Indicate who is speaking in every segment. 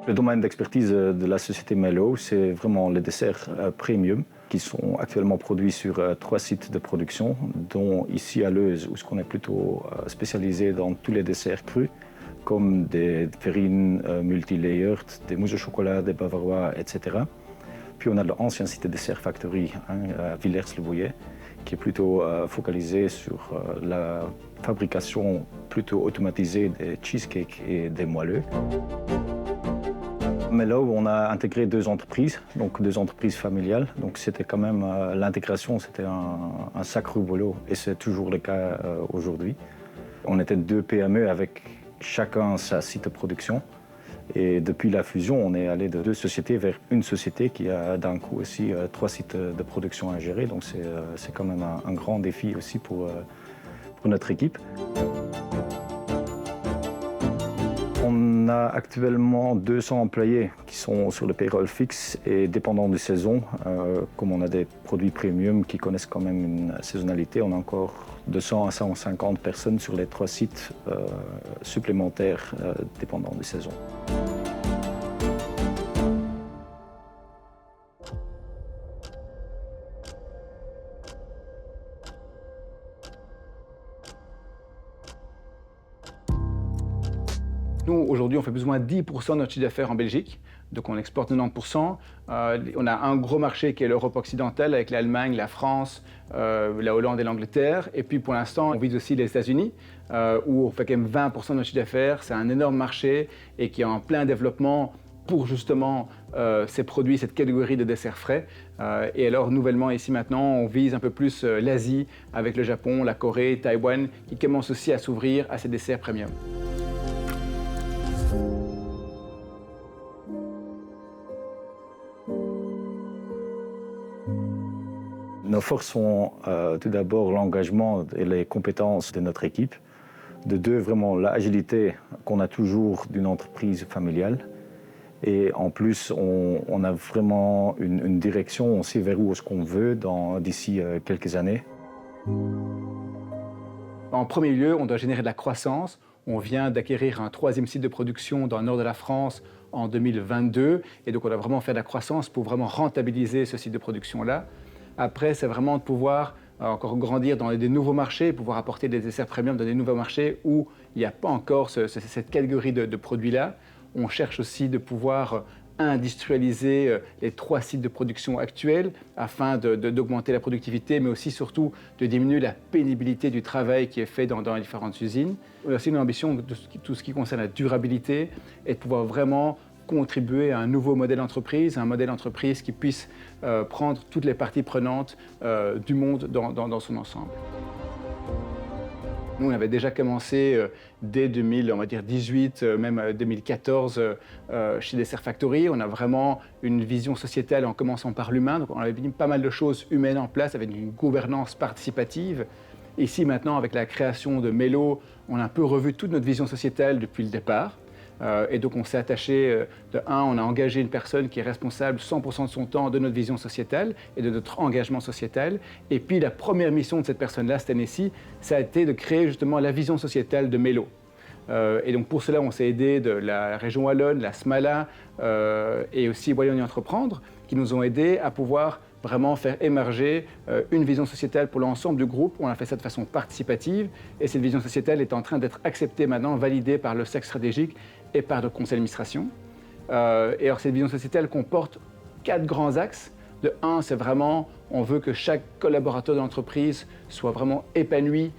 Speaker 1: Le domaine d'expertise de la société Melo, c'est vraiment les desserts premium qui sont actuellement produits sur 3 sites de production, dont ici à Leuze, où on est plutôt spécialisé dans tous les desserts crus, comme des terrines multi-layered, des mousses au chocolat, des bavarois, etc. Puis on a l'ancien site de Dessert Factory à Villers-le-Bouillet, qui est plutôt focalisé sur la fabrication plutôt automatisée des cheesecakes et des moelleux. Mais là où on a intégré 2 entreprises, donc 2 entreprises familiales, donc c'était quand même l'intégration, c'était un sacré boulot et c'est toujours le cas aujourd'hui. On était 2 PME avec chacun sa site de production et depuis la fusion, on est allé de 2 sociétés vers une société qui a d'un coup aussi 3 sites de production à gérer, donc c'est quand même un grand défi aussi pour notre équipe. On a actuellement 200 employés qui sont sur le payroll fixe et dépendant des saisons. Comme on a des produits premium qui connaissent quand même une saisonnalité, on a encore 200 à 150 personnes sur les 3 sites supplémentaires dépendant des saisons.
Speaker 2: Nous, aujourd'hui, on fait plus ou moins 10% de notre chiffre d'affaires en Belgique, donc on exporte 90%. On a un gros marché qui est l'Europe occidentale avec l'Allemagne, la France, la Hollande et l'Angleterre. Et puis pour l'instant, on vise aussi les États-Unis, où on fait quand même 20% de notre chiffre d'affaires. C'est un énorme marché et qui est en plein développement pour justement ces produits, cette catégorie de desserts frais. Et alors nouvellement ici maintenant, on vise un peu plus l'Asie avec le Japon, la Corée, Taïwan, qui commencent aussi à s'ouvrir à ces desserts premium.
Speaker 1: Nos forces sont tout d'abord l'engagement et les compétences de notre équipe. De 2, vraiment l'agilité qu'on a toujours d'une entreprise familiale. Et en plus, on a vraiment une direction, on sait vers où est-ce qu'on veut d'ici quelques années.
Speaker 2: En premier lieu, on doit générer de la croissance. On vient d'acquérir un 3e site de production dans le nord de la France en 2022. Et donc, on doit vraiment faire de la croissance pour vraiment rentabiliser ce site de production-là. Après, c'est vraiment de pouvoir encore grandir dans des nouveaux marchés, pouvoir apporter des desserts premium dans des nouveaux marchés où il n'y a pas encore cette catégorie de produits-là. On cherche aussi de pouvoir industrialiser les 3 sites de production actuels afin d'augmenter la productivité, mais aussi surtout de diminuer la pénibilité du travail qui est fait dans les différentes usines. On a aussi une ambition de tout ce qui concerne la durabilité et de pouvoir vraiment contribuer à un nouveau modèle d'entreprise, un modèle d'entreprise qui puisse prendre toutes les parties prenantes du monde dans son ensemble. Nous, on avait déjà commencé dès 2018, même 2014, chez Dessert Factory. On a vraiment une vision sociétale en commençant par l'humain. Donc, on avait mis pas mal de choses humaines en place avec une gouvernance participative. Ici, maintenant, avec la création de Melo, on a un peu revu toute notre vision sociétale depuis le départ. Et donc on s'est attaché, on a engagé une personne qui est responsable 100% de son temps de notre vision sociétale et de notre engagement sociétal. Et puis la première mission de cette personne-là, cette année-ci, ça a été de créer justement la vision sociétale de Melo. Et donc pour cela, on s'est aidé de la région wallonne, la SMALA et aussi Wallonie Entreprendre, qui nous ont aidés à pouvoir vraiment faire émerger une vision sociétale pour l'ensemble du groupe. On a fait ça de façon participative et cette vision sociétale est en train d'être acceptée maintenant, validée par le cercle stratégique et par le conseil d'administration. Et alors cette vision sociétale comporte 4 grands axes. De 1, c'est vraiment, on veut que chaque collaborateur de l'entreprise soit vraiment épanoui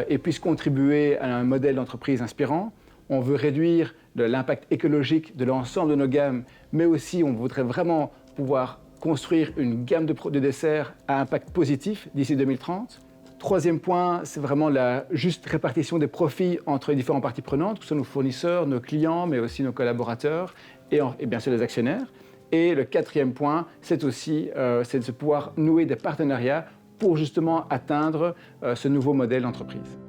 Speaker 2: et puisse contribuer à un modèle d'entreprise inspirant. On veut réduire l'impact écologique de l'ensemble de nos gammes, mais aussi on voudrait vraiment pouvoir construire une gamme de desserts à impact positif d'ici 2030. 3e point, c'est vraiment la juste répartition des profits entre les différentes parties prenantes, que ce soit nos fournisseurs, nos clients, mais aussi nos collaborateurs et bien sûr les actionnaires. Et le 4e point, c'est aussi c'est de pouvoir nouer des partenariats pour justement atteindre ce nouveau modèle d'entreprise.